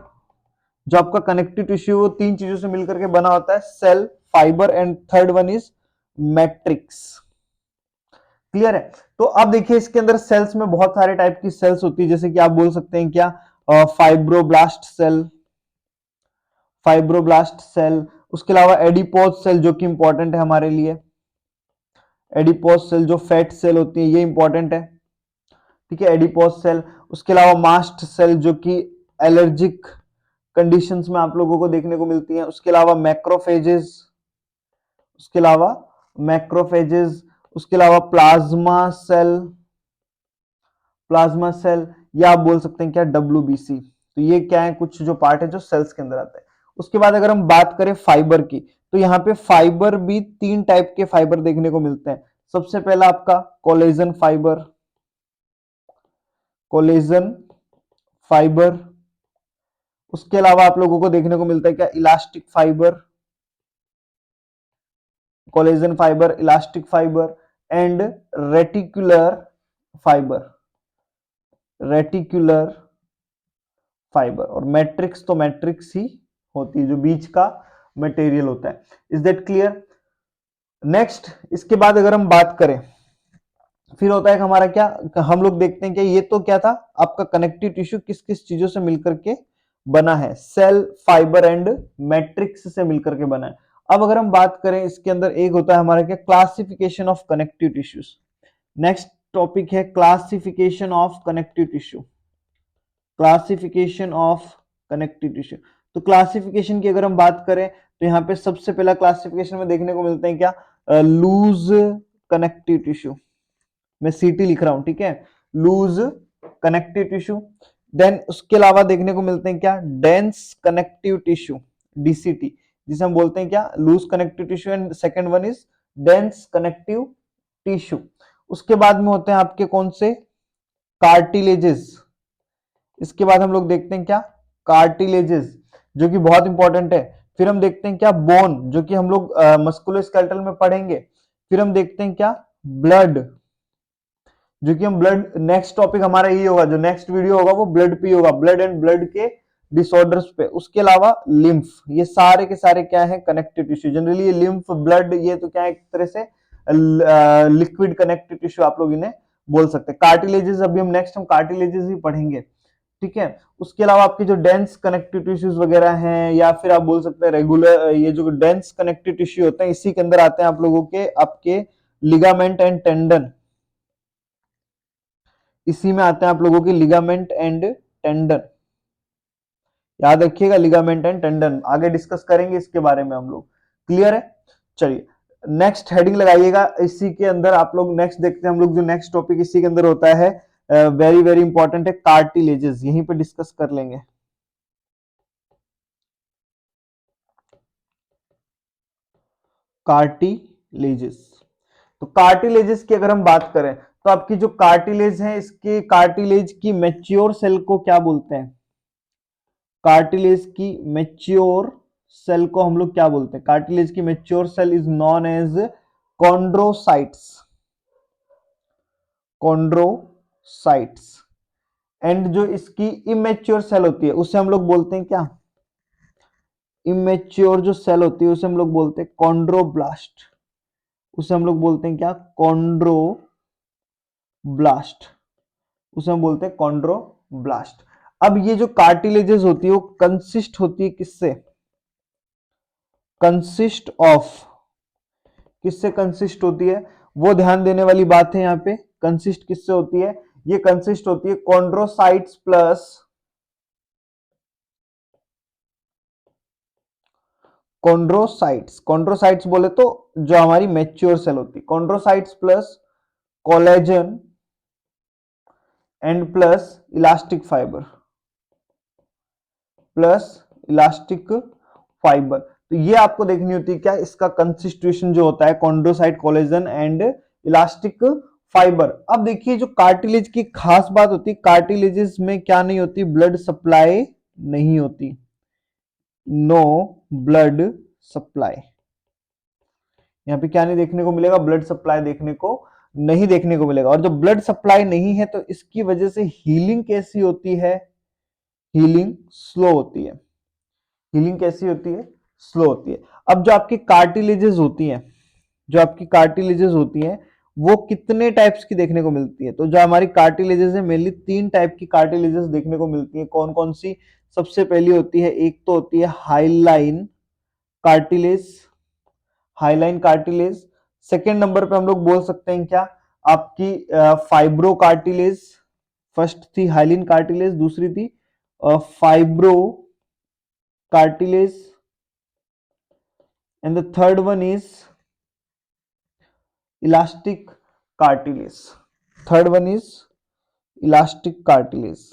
जो आपका कनेक्टिव टिश्यू वो तीन चीजों से मिलकर के बना होता है, cell, fibre and third one is matrix. Clear है? तो अब देखिए इसके अंदर सेल्स में बहुत सारे टाइप की सेल्स होती है, जैसे कि आप बोल सकते हैं क्या, फाइब्रोब्लास्ट सेल, फाइब्रोब्लास्ट सेल, उसके अलावा एडिपोज सेल जो कि इंपॉर्टेंट है हमारे लिए, एडिपोज सेल जो फैट सेल होती है ये इंपॉर्टेंट है। ठीक है, एडिपोज सेल, उसके अलावा मास्ट सेल जो कि एलर्जिक कंडीशंस में आप लोगों को देखने को मिलती हैं, उसके अलावा मैक्रोफेजेस, उसके अलावा मैक्रोफेजेस, उसके अलावा प्लाज्मा सेल, प्लाज्मा सेल, या आप बोल सकते हैं क्या, डब्ल्यूबीसी। तो ये क्या है, कुछ जो पार्ट है जो सेल्स के अंदर आते हैं। उसके बाद अगर हम बात करें फाइबर की, तो यहाँ पे फाइबर भी तीन टाइप के फाइबर देखने को मिलते हैं। सबसे पहला आपका कोलेजन फाइबर, कोलेजन फाइबर, उसके अलावा आप लोगों को देखने को मिलता है क्या, elastic fibre, collagen fibre, elastic fibre and reticular fibre, reticular fibre, और मैट्रिक्स तो मैट्रिक्स ही होती है जो बीच का मटेरियल होता है। Is that clear? नेक्स्ट, इसके बाद अगर हम बात करें, फिर होता है कि हमारा क्या, हम लोग देखते हैं कि ये तो क्या था आपका कनेक्टिव टिश्यू किस किस चीजों से मिलकर के बना है, सेल, फाइबर एंड मैट्रिक्स से मिलकर के बना है। अब अगर हम बात करें इसके अंदर एक होता है हमारा क्या, classification of connective tissues. Next topic है classification of connective tissue, classification of connective tissue. तो क्लासिफिकेशन की अगर हम बात करें तो यहाँ पे सबसे पहला क्लासिफिकेशन में देखने को मिलते हैं क्या, लूज कनेक्टिव टिश्यू, मैं सीटी लिख रहा हूं, ठीक है, लूज कनेक्टिव टिश्यू। देन उसके अलावा देखने को मिलते हैं क्या, डेंस कनेक्टिव टिश्यू, डीसीटी, जिसे हम बोलते हैं क्या, loose connective tissue, and second one is dense connective tissue. उसके बाद में होते हैं आपके कौन से, कार्टिलेजेस। इसके बाद हम लोग देखते हैं क्या, कार्टिलेजेस, जो कि बहुत इंपॉर्टेंट है। फिर हम देखते हैं क्या, बोन, जो कि हम लोग मस्कुलोस्केलेटल में पढ़ेंगे। फिर हम देखते हैं क्या, ब्लड, जो कि हम ब्लड, नेक्स्ट टॉपिक हमारा ये होगा, जो नेक्स्ट वीडियो होगा वो ब्लड पे होगा, ब्लड एंड ब्लड के डिसऑर्डर्स पे। उसके अलावा लिम्फ, ये सारे के सारे क्या है, कनेक्टिव टिश्यू। जनरली ये लिम्फ, ब्लड, ये तो क्या है, एक तरह से लिक्विड कनेक्टिव टिश्यू आप लोग इन्हें बोल सकते हैं। कार्टिलेजेस अभी हम नेक्स्ट, हम कार्टिलेजेस ही पढ़ेंगे, ठीक है। उसके अलावा आपके जो डेंस कनेक्टिव टिश्यूज वगैरह हैं, या फिर आप बोल सकते हैं रेगुलर, ये जो डेंस कनेक्टिव टिश्यू होते हैं, इसी के अंदर आते हैं आप लोगों के आपके लिगामेंट एंड टेंडन, इसी में आते हैं आप लोगों के लिगामेंट एंड टेंडन। याद रखिएगा, लिगामेंट एंड टेंडन आगे डिस्कस करेंगे इसके बारे में हम लोग। क्लियर है? चलिए नेक्स्ट हेडिंग लगाइएगा, इसी के अंदर आप लोग नेक्स्ट देखते हैं हम लोग, जो नेक्स्ट टॉपिक इसी के अंदर होता है, वेरी वेरी इंपॉर्टेंट है, कार्टिलेजेस, यहीं पे डिस्कस कर लेंगे। कार्टिलेजेस। तो कार्टिलेजेस की अगर हम बात करें तो आपकी जो कार्टिलेज है, इसके कार्टिलेज की मैच्योर सेल को क्या बोलते हैं? कार्टिलेज की मैच्योर सेल को हम लोग क्या बोलते हैं? कार्टिलेज की mature cell is known as chondrocytes. Chondrocytes. And जो इसकी इमेच्योर सेल होती है उसे हम लोग बोलते हैं क्या? इमेच्योर जो सेल होती है उसे हम लोग बोलते हैं कॉन्ड्रोब्लास्ट। उसे हम लोग बोलते हैं क्या? कॉन्ड्रोब्लास्ट। उसे हम बोलते हैं कॉन्ड्रोब्लास्ट। अब ये जो कार्टिलेजेस होती है वो कंसिस्ट होती है किससे? कंसिस्ट ऑफ, किससे कंसिस्ट होती है? वो ध्यान देने वाली बात है यहां पे। कंसिस्ट किससे होती है? ये कंसिस्ट होती है कॉन्ड्रोसाइट्स प्लस कॉन्ड्रोसाइट्स। कॉन्ड्रोसाइट्स बोले तो जो हमारी मैच्योर सेल होती है, chondrocytes plus collagen and plus elastic fibre, plus elastic fibre. तो ये आपको देखनी होती है क्या? इसका कंसिस्ट्यूशन जो होता है chondrocyte, collagen and elastic fibre. अब देखिए जो कार्टिलेज की खास बात होती है, कार्टिलेजेस में क्या नहीं होती? ब्लड सप्लाई नहीं होती। No blood supply. यहाँ पे क्या नहीं देखने को मिलेगा? ब्लड सप्लाई देखने को नहीं देखने को मिलेगा। और जब ब्लड सप्लाई नहीं है तो इसकी वजह से हीलिंग कैसी होती है? हीलिंग स्लो होती है। हीलिंग कैसी होती है? स्लो होती है। अब जो आपकी कार्टिलेजेस होती हैं, जो आपकी कार्टिलेजेस होती हैं वो कितने टाइप्स की देखने को मिलती है? तो जो हमारी कार्टिलेजेस है मेनली 3 टाइप की कार्टिलेजेस देखने को मिलती है। कौन कौन सी? सबसे पहली होती है, एक तो होती है hyaline cartilage, hyaline cartilage. Second number पे हम लोग बोल सकते हैं क्या? आपकी फाइब्रो कार्टिलेज। फर्स्ट थी हाइलिन कार्टिलेज, दूसरी थी fibro cartilage, and the third one is elastic cartilage. Third one is elastic cartilage.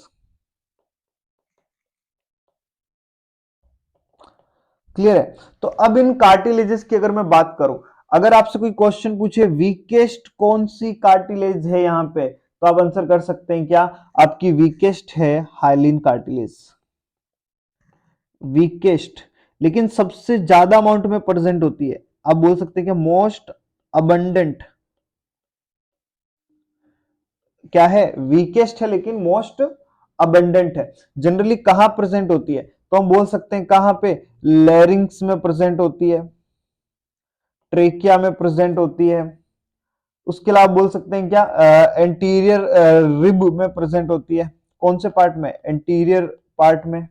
Clear है? तो अब इन कार्टिलेजेस की अगर मैं बात करूं, अगर आपसे कोई क्वेश्चन पूछे वीकेस्ट कौन सी कार्टिलेज है यहां पे, तो आप आंसर कर सकते हैं क्या? आपकी वीकेस्ट है हाइलिन कार्टिलेज। वीकेस्ट, लेकिन सबसे ज्यादा अमाउंट में प्रेजेंट होती है। आप बोल सकते हैं कि मोस्ट अबंडेंट क्या है? वीकेस्ट है लेकिन मोस्ट अबंडेंट है। जनरली कहां प्रेजेंट होती है? तो हम बोल सकते हैं कहां पे? लैरिंग्स में प्रेजेंट होती है, ट्रेकिया में प्रेजेंट होती है। उसके अलावा बोल सकते हैं क्या? एंटीरियर रिब में प्रेजेंट होती है। कौन से पार्ट में? एंटीरियर पार्ट में।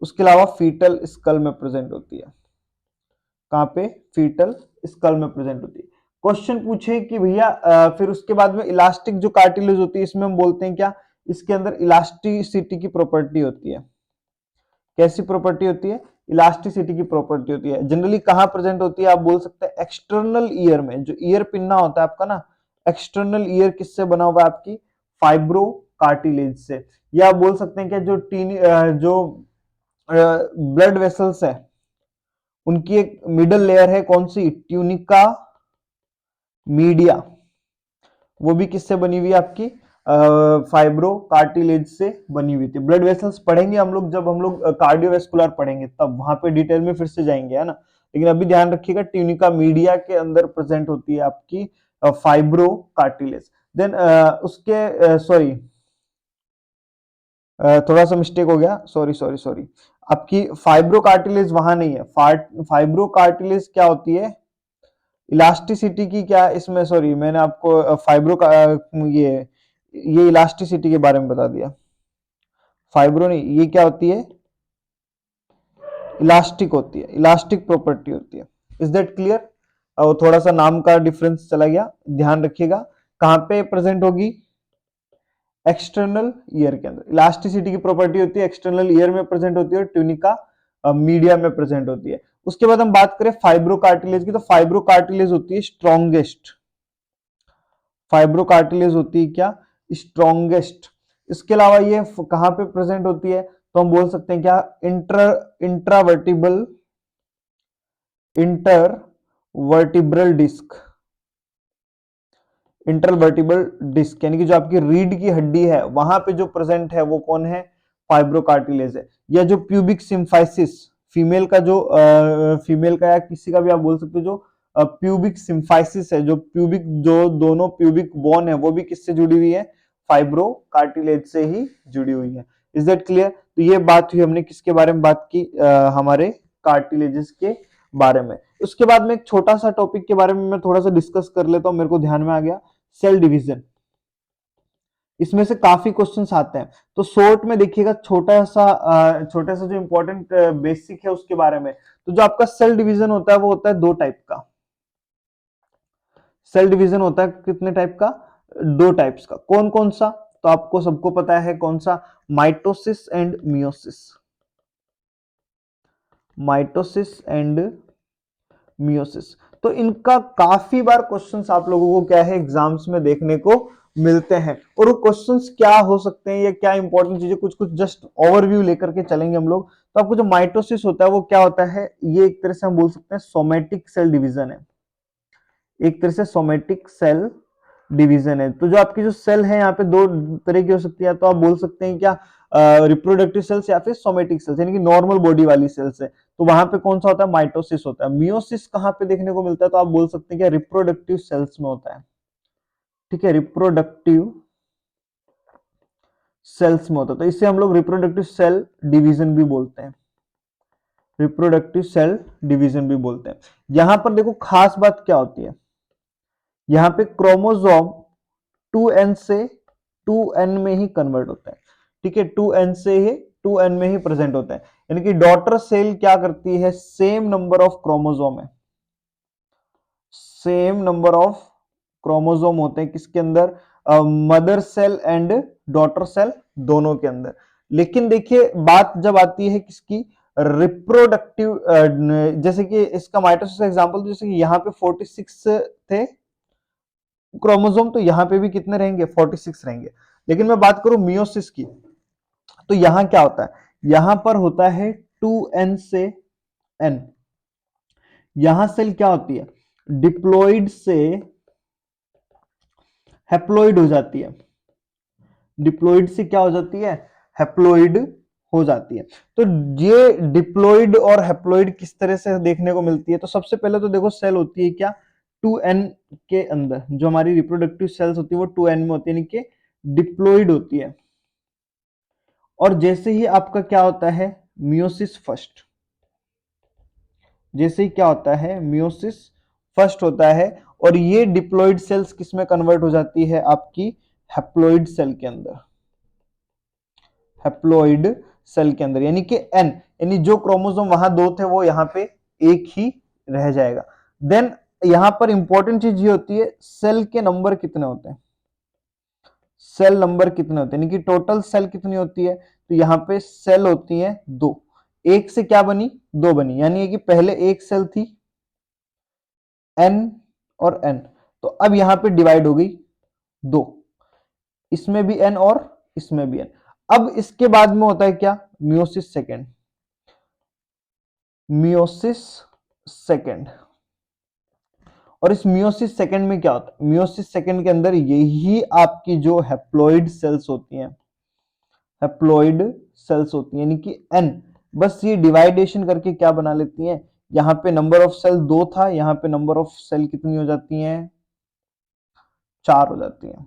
उसके अलावा फीटल स्कल में प्रेजेंट होती है। कहां पे? फीटल स्कल में प्रेजेंट होती है। क्वेश्चन पूछे कि भैया फिर उसके बाद में इलास्टिक जो कार्टिलेज होती है इसमें हम बोलते हैं क्या? इसके अंदर इलास्टिसिटी की प्रॉपर्टी होती है। कैसी प्रॉपर्टी होती है? इलास्टिसिटी की प्रॉपर्टी होती है। जनरली कहां प्रेजेंट होती है? आप बोल सकते हैं एक्सटर्नल ईयर में। जो ईयर पिन्ना होता है आपका ना, एक्सटर्नल ईयर किससे बना हुआ है? आपकी फाइब्रो कार्टिलेज से। या आप बोल सकते हैं कि जो ब्लड वेसल्स है उनकी एक मिडल लेयर है, कौन सी? Tunica media. वो भी किससे बनी हुई है? आपकी फाइब्रो कार्टिलेज से बनी हुई थी। ब्लड वेसल्स पढ़ेंगे हम लोग जब हम लोग कार्डियोवेस्कुलर पढ़ेंगे, तब वहां पे डिटेल में फिर से जाएंगे, है ना। लेकिन अभी ध्यान रखिएगा ट्यूनिका मीडिया के अंदर प्रेजेंट होती है आपकी फाइब्रो कार्टिलेज। देन उसके सॉरी, थोड़ा सा मिस्टेक हो गया, सॉरी सॉरी सॉरी। आपकी फाइब्रो कार्टिलेज वहां नहीं है। फाइब्रो कार्टिलेज क्या होती है? इलास्टिसिटी की क्या इसमें, सॉरी मैंने आपको फाइब्रो का ये इलास्टिसिटी के बारे में बता दिया। फाइब्रो नहीं, ये क्या होती है? इलास्टिक होती है, इलास्टिक प्रॉपर्टी होती है। Is that clear? और थोड़ा सा नाम का डिफरेंस चला गया, ध्यान रखिएगा। कहां पे प्रेजेंट होगी? एक्सटर्नल ईयर के अंदर। इलास्टिसिटी की प्रॉपर्टी होती है एक्सटर्नल ईयर में प्रेजेंट होती है, ट्यूनिका मीडिया में प्रेजेंट होती है। उसके बाद हम बात करें फाइब्रो कार्टिलेज की, तो फाइब्रो कार्टिलेज होती है स्ट्रॉन्गेस्ट। फाइब्रो कार्टिलेज होती है क्या? स्ट्रॉन्गेस्ट। इसके अलावा ये कहां पे प्रेजेंट होती है? तो हम बोल सकते हैं क्या? Intravertebral, inter vertebral disc, intervertebral disc यानी कि जो आपकी रीढ़ की हड्डी है वहां पे जो प्रेजेंट है वो कौन है, फाइब्रोकार्टिलेज है। या जो प्यूबिक सिम्फाइसिस, फीमेल का जो फीमेल का या किसी का भी आप बोल सकते हो, जो प्यूबिक सिम्फाइसिस है, जो प्यूबिक जो दोनों प्यूबिक बोन है वो भी किससे जुड़ी हुई है, फाइब्रोकार्टिलेज से ही जुड़ी हुई है। Is that clear? तो ये बात हुई, हमने किसके बारे में बात की, हमारे कार्टिलेजेस के बारे में। उसके बाद में एक छोटा सा टॉपिक के बारे में मैं थोड़ा सा डिस्कस कर लेता हूं, मेरे को ध्यान में आ गया, सेल डिवीजन। इसमें से काफी क्वेश्चंस आते हैं, तो शॉर्ट में देखिएगा, छोटा सा जो इंपॉर्टेंट बेसिक है उसके बारे में। तो जो आपका सेल डिवीजन होता है वो होता है दो टाइप का। सेल डिवीजन होता है कितने टाइप का, दो टाइप्स का। कौन कौन सा, तो आपको सबको पता है कौन सा, mitosis and meiosis. Mitosis and meiosis. तो इनका काफी बार क्वेश्चंस आप लोगों को क्या है एग्जाम्स में देखने को मिलते हैं। और वो क्वेश्चंस क्या हो सकते हैं या क्या इंपॉर्टेंट चीजें, कुछ कुछ जस्ट ओवरव्यू लेकर के चलेंगे हम लोग। तो आपको जो माइटोसिस होता है वो क्या होता है, ये एक तरह से हम बोल सकते हैं सोमेटिक सेल डिवीजन है, एक तरह से सोमेटिक सेल डिवीजन है। तो जो आपकी जो सेल है यहाँ पे दो तरह की हो सकती है, तो आप बोल सकते हैं क्या, रिप्रोडक्टिव सेल्स या फिर सोमेटिक सेल्स, यानी कि नॉर्मल बॉडी वाली सेल्स है। तो वहां पे कौन सा होता है, माइटोसिस होता है। मियोसिस कहाँ पे देखने को मिलता है, तो आप बोल सकते हैं क्या, रिप्रोडक्टिव सेल्स में होता है। ठीक है, रिप्रोडक्टिव सेल्स में होता है, तो इसे हम लोग रिप्रोडक्टिव सेल डिवीजन भी बोलते हैं, रिप्रोडक्टिव सेल डिवीजन भी बोलते हैं। यहां पर देखो खास बात क्या होती है, यहाँ पे क्रोमोसोम 2n से 2n में ही कन्वर्ट होता है। ठीक है, 2n से ही 2n में ही प्रेजेंट होता है, यानी कि डॉटर सेल क्या करती है, सेम नंबर ऑफ क्रोमोसोम है, सेम नंबर ऑफ क्रोमोसोम होते हैं किसके अंदर, mother cell and daughter cell दोनों के अंदर। लेकिन देखिए बात जब आती है किसकी, रिप्रोडक्टिव, जैसे कि इसका माइटोसिस एग्जांपल, जैसे कि यहाँ पे 46 थे क्रोमोसोम, तो यहां पे भी कितने रहेंगे, 46 रहेंगे। लेकिन मैं बात करूं मियोसिस की, तो यहां क्या होता है, यहां पर होता है 2n से n। यहां सेल क्या होती है, डिप्लॉइड से हैप्लॉइड हो जाती है, डिप्लॉइड से क्या हो जाती है, हैप्लॉइड हो जाती है। तो ये डिप्लॉइड और हैप्लॉइड किस तरह से देखने को मिलती है, तो सबसे पहले तो देखो सेल होती है क्या, 2n के अंदर जो हमारी रिप्रोडक्टिव सेल्स होती है वो 2n में होती है, यानी कि डिप्लॉइड होती है। और जैसे ही आपका क्या होता है, मियोसिस फर्स्ट, जैसे ही क्या होता है, मियोसिस फर्स्ट होता है, और ये डिप्लॉइड सेल्स किस में कन्वर्ट हो जाती है, आपकी हैप्लॉइड सेल के अंदर, हैप्लॉइड सेल के अंदर, यानी कि एन, यानी जो क्रोमोसोम वहां दो थे वो यहाँ पे एक ही रह जाएगा। देन यहां पर इंपॉर्टेंट चीज ये होती है, सेल के नंबर कितने होते हैं, सेल नंबर कितने होते हैं, यानी कि टोटल सेल कितनी होती है, तो यहाँ पे सेल होती है दो, एक से क्या बनी, दो बनी, यानी कि पहले एक सेल थी n और n, तो अब यहां पे डिवाइड हो गई दो, इसमें भी n और इसमें भी n। अब इसके बाद में होता है क्या, मियोसिस सेकेंड, मियोसिस सेकेंड। और इस मियोसिस सेकेंड में क्या होता है, मियोसिस सेकेंड के अंदर यही आपकी जो हैप्लॉइड सेल्स होती हैं, हैप्लॉइड सेल्स होती हैं, यानी कि n, बस ये डिवाइडेशन करके क्या बना लेती हैं, यहां पे नंबर ऑफ सेल दो था, यहां पे नंबर ऑफ सेल कितनी हो जाती हैं, चार हो जाती हैं।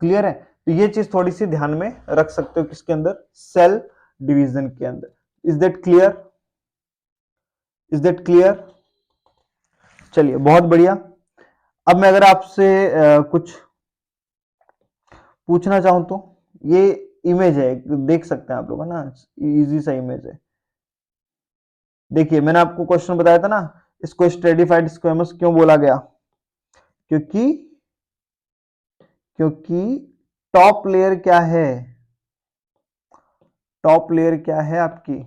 क्लियर है? तो ये चीज थोड़ी सी ध्यान में रख सकते हो किसके अंदर, सेल डिवीजन के अंदर। Is that clear, is that clear? चलिए बहुत बढ़िया। अब मैं अगर आपसे कुछ पूछना चाहूं, तो ये इमेज है, देख सकते हैं आप लोग, है ना, इजी सा इमेज है। देखिए मैंने आपको क्वेश्चन बताया था ना, इसको स्ट्रेटिफाइड स्क्वेमस क्यों बोला गया, क्योंकि क्योंकि टॉप लेयर क्या है, टॉप लेयर क्या है आपकी,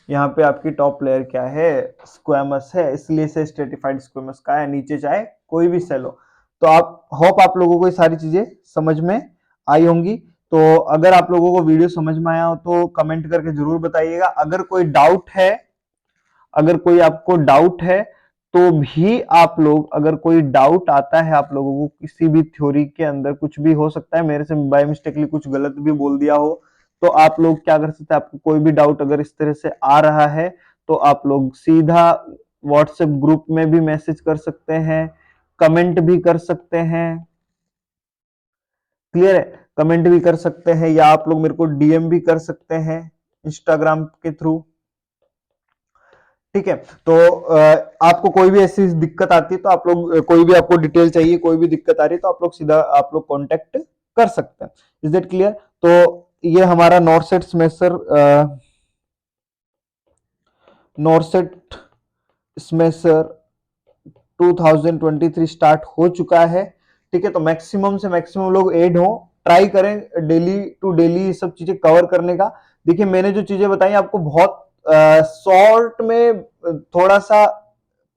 यहाँ पे आपकी टॉप लेयर क्या है, स्क्वेमस है, इसलिए से स्ट्रेटिफाइड स्क्वेमस का है, नीचे चाहे कोई भी सेल हो। तो आप होप आप लोगों को ये सारी चीजें समझ में आई होंगी। तो अगर आप लोगों को वीडियो समझ में आया हो तो कमेंट करके जरूर बताइएगा। अगर कोई डाउट है, अगर कोई आपको डाउट है तो भी आप लोग, अगर कोई डाउट आता है आप लोगों को किसी भी थ्योरी के अंदर, कुछ भी हो सकता है, मेरे से बाय मिस्टेकली कुछ गलत भी बोल दिया हो, तो आप लोग क्या कर सकते हैं, आपको कोई भी डाउट अगर इस तरह से आ रहा है तो आप लोग सीधा व्हाट्सएप ग्रुप में भी मैसेज कर सकते हैं, कमेंट भी कर सकते हैं। क्लियर है? कमेंट भी कर सकते हैं, या आप लोग मेरे को डीएम भी कर सकते हैं इंस्टाग्राम के थ्रू। ठीक है, तो आपको कोई भी ऐसी दिक्कत आती है तो आप लोग, कोई भी आपको डिटेल चाहिए, कोई भी दिक्कत आ रही है तो आप लोग सीधा आप लोग कांटेक्ट कर सकते हैं। Is that clear? तो ये हमारा NORCET smasher NORCET smasher 2023 start हो चुका है। ठीक है, तो मैक्सिमम से मैक्सिमम लोग ऐड हो, ट्राई करें डेली टू डेली ये सब चीजें कवर करने का। देखिए, मैंने जो चीजें बताई आपको बहुत शॉर्ट में, थोड़ा सा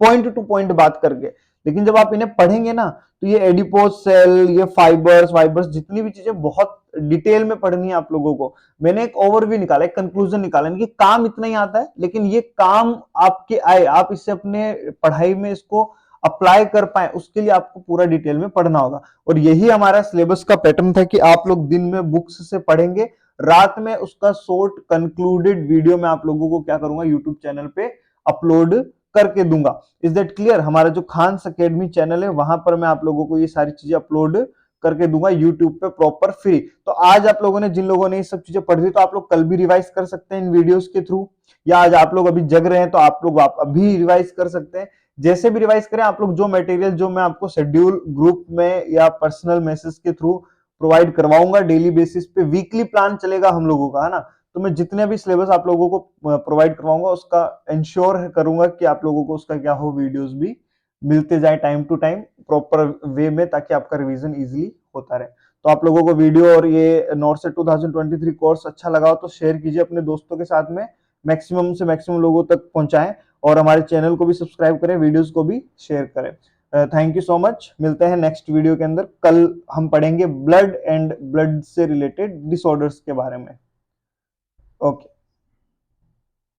पॉइंट टू पॉइंट बात करके, लेकिन जब आप इन्हें पढ़ेंगे ना तो ये एडिपोज सेल, ये फाइबर्स वाइबर्स, जितनी भी चीजें बहुत डिटेल में पढ़नी है आप लोगों को। मैंने एक ओवरव्यू निकाला, एक कंक्लूजन निकाला, कि काम इतना ही आता है, लेकिन ये काम आपके आए, आप इससे अपने पढ़ाई में इसको अप्लाई कर पाए, उसके लिए आपको पूरा डिटेल में पढ़ना होगा। और यही हमारा सिलेबस का पैटर्न था कि आप लोग दिन में बुक्स से पढ़ेंगे, रात में उसका शॉर्ट कंक्लूडेड वीडियो मैं आप लोगों को क्या करूंगा, यूट्यूब चैनल पे अपलोड करके दूंगा। Is that clear? हमारा जो खान्स अकेडमी चैनल है वहां पर मैं आप लोगों को ये सारी चीजें अपलोड करके दूंगा यूट्यूब पे प्रॉपर फ्री। तो आज आप लोगों ने, जिन लोगों ने ये सब चीजें पढ़ दी, तो आप लोग कल भी रिवाइज कर सकते हैं इन वीडियोस के थ्रू, या आज आप लोग अभी जग रहे हैं तो आप लोग आप अभी रिवाइज कर सकते हैं। जैसे भी रिवाइज करें आप लोग, जो मटेरियल जो मैं आपको शेड्यूल ग्रुप में या पर्सनल मैसेज के थ्रू प्रोवाइड करवाऊंगा डेली बेसिस पे, वीकली प्लान चलेगा हम लोगों का, है ना। तो मैं जितने भी सिलेबस आप लोगों को प्रोवाइड करवाऊंगा उसका इंश्योर करूंगा कि आप लोगों को उसका क्या हो, वीडियोस भी मिलते जाए time to time proper way में, ताकि आपका रिवीजन इजीली होता रहे। तो आप लोगों को वीडियो और ये नॉरसेट 2023 कोर्स अच्छा लगा हो तो शेयर कीजिए अपने दोस्तों के साथ में, मैक्सिमम से मैक्सिमम लोगों तक पहुंचाएं, और हमारे चैनल को भी सब्सक्राइब करें, वीडियोस को भी शेयर करें। Thank you so much. मिलते हैं नेक्स्ट वीडियो के अंदर। कल हम पढ़ेंगे ब्लड एंड ब्लड से रिलेटेड डिसऑर्डर्स के बारे में। ओके।